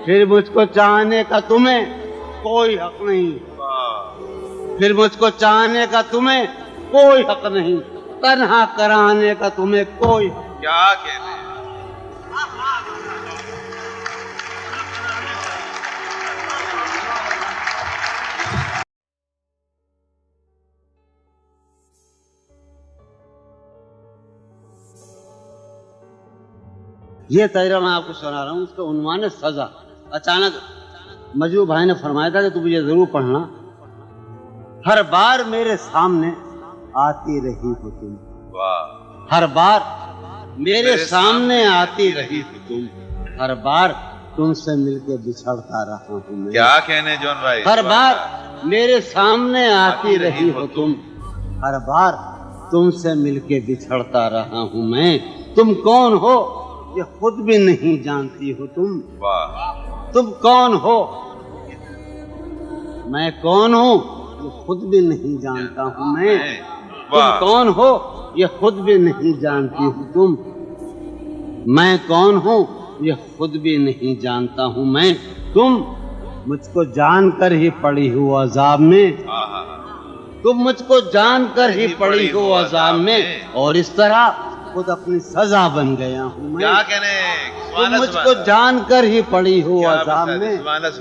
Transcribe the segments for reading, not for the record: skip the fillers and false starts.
फिर मुझको चाहने का तुम्हें कोई हक नहीं। फिर मुझको चाहने का तुम्हें कोई हक नहीं, तन्हा कराने का तुम्हें कोई। क्या कहने। ये तैरा मैं आपको सुना रहा हूँ, उसका उन्वान है सजा। अचानक मजरू भाई ने फरमाया था कि तुम ये जरूर पढ़ना। हर बार मेरे सामने आती रही हो तुम, हर बार मेरे सामने आती रही हो तुम, हर बार तुमसे मिलके बिछड़ता रहा हूँ मैं। क्या कहने जॉन भाई। हर बार मेरे सामने आती रही हो तुम, हर बार तुमसे मिलके बिछड़ता रहा हूँ मैं। तुम कौन हो ये खुद भी नहीं जानती हो तुम। तुम कौन हो, मैं कौन हूँ ये खुद भी नहीं जानता हूँ मैं। तुम कौन हो ये खुद भी नहीं जानती हो तुम, मैं कौन हूँ ये खुद भी नहीं जानता हूँ मैं। तुम मुझको जानकर ही पड़ी हो अजाब में, तुम मुझको जानकर ही पड़ी हो अजाब में, और इस तरह खुद अपनी सजा बन गया हूँ मैं। क्या कहने। तुम मुझको जानकर ही पड़ी हो अजाब में,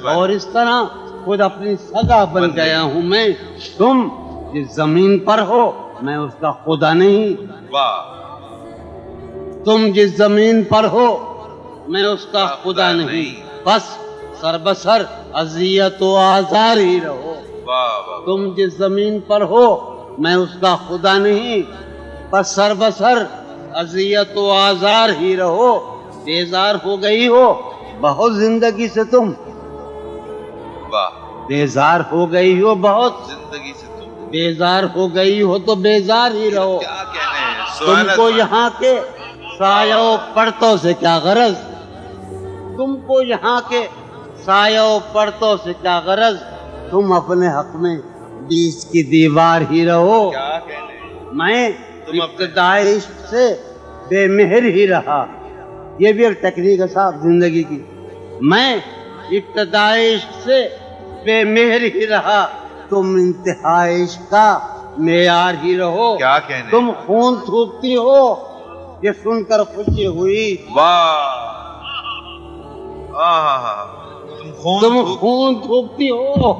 और इस तरह खुद अपनी सजा बन गया हूँ मैं। तुम जिस जमीन पर हो मैं उसका खुदा नहीं, तुम जिस जमीन पर हो मैं उसका खुदा नहीं, बस सरबसर अजियत व आजार ही रहो। तुम जिस जमीन पर हो मैं उसका खुदा नहीं, बस सरबसर अजियत व आजार ही रहो। बेजार हो गई हो बहुत जिंदगी से तुम, बेजार हो गई हो बहुत जिंदगी से तुम, बेजार हो गई हो तो बेजार ही रहो। क्या कहने। तुमको यहाँ के सायों पर्तों से क्या गरज, तुमको यहाँ के सायों पर्तों से क्या गरज, तुम अपने हक में बीच की दीवार ही रहो। क्या कहने। मैं इब्तिदाई इश्क से बेमेहर ही रहा। ये भी एक टेक्निक है साहब जिंदगी की। मैं इब्तिदाई इश्क से बेमेहर ही रहा, तुम इंतहाई इश्क का मेयार ही रहो। क्या कहने। तुम खून थूकती हो ये सुनकर खुशी हुई। तुम खून थूकती हो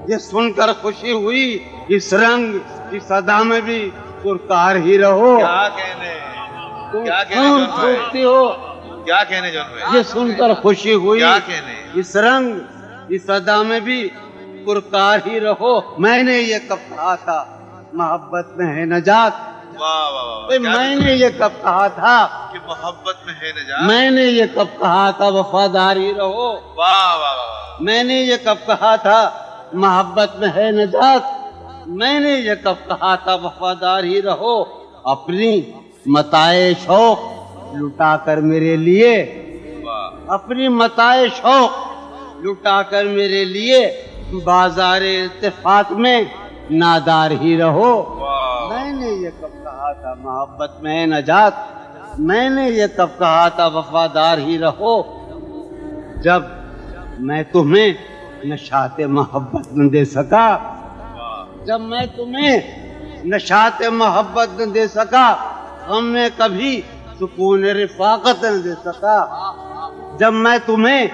ये सुनकर खुशी हुई। इस रंग इस अदा में भी पुरकार ही रहो। क्या कहने। तुम क्या कहने खून जॉन भाई। थूकती हो क्या कहने जॉन भाई। ये सुनकर खुशी हुई। क्या कहने। इस रंग इस अदा में भी पुरकार ही रहो। मैंने ये कब कहा था मोहब्बत में है नजात, मैंने ये कब कहा था कि मोहब्बत में है नजात, मैंने ये कब कहा था वफादारी रहो। वाह वाह वाह। मैंने ये कब कहा था मोहब्बत में है नजात, मैंने ये कब कहा था वफादार ही रहो। अपनी मताए शौक लुटा कर मेरे लिए, अपनी मताए शौक लुटा कर मेरे लिए बाजार इत्तेफाक में नादार ही रहो। मैंने ये कब कहा था मोहब्बत में है नजात, मैंने ये कब कहा था वफादार ही रहो। जब मैं तुम्हें नशाते मोहब्बत न दे सका, जब मैं तुम्हें नशाते मोहब्बत न दे सका, गम में कभी सुकून रिफाकत न दे सका। जब मैं तुम्हें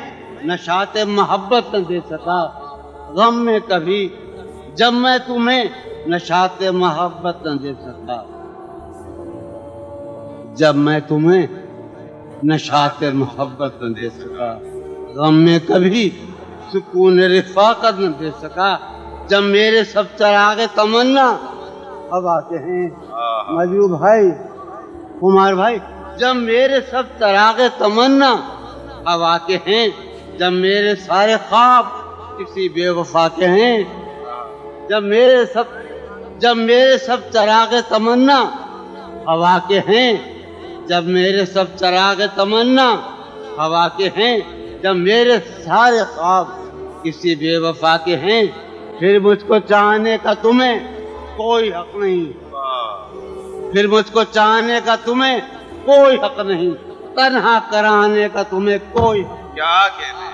नशाते मोहब्बत न दे सका, गम में कभी, जब मैं तुम्हें नशाते मोहब्बत न दे सका, जब मैं तुम्हें नशाते मोहब्बत न दे सका, गम में कभी सुकून रिफाकत न दे सका। जब मेरे सब चरागे तमन्ना, अब आते हैं मजरू भाई, कुमार भाई, जब मेरे सब चरागे तमन्ना अब आके हैं, जब मेरे सारे ख्वाब किसी बेवफा के हैं, जब मेरे सब चरागे तमन्ना हवा के हैं, जब मेरे सब चरागे तमन्ना हवा के हैं, जब मेरे सारे ख्वाब किसी बेवफा के हैं, फिर मुझको चाहने का तुम्हें कोई हक नहीं, फिर मुझको चाहने का तुम्हें कोई हक नहीं, तन्हा कराने का तुम्हें कोई। क्या कहने।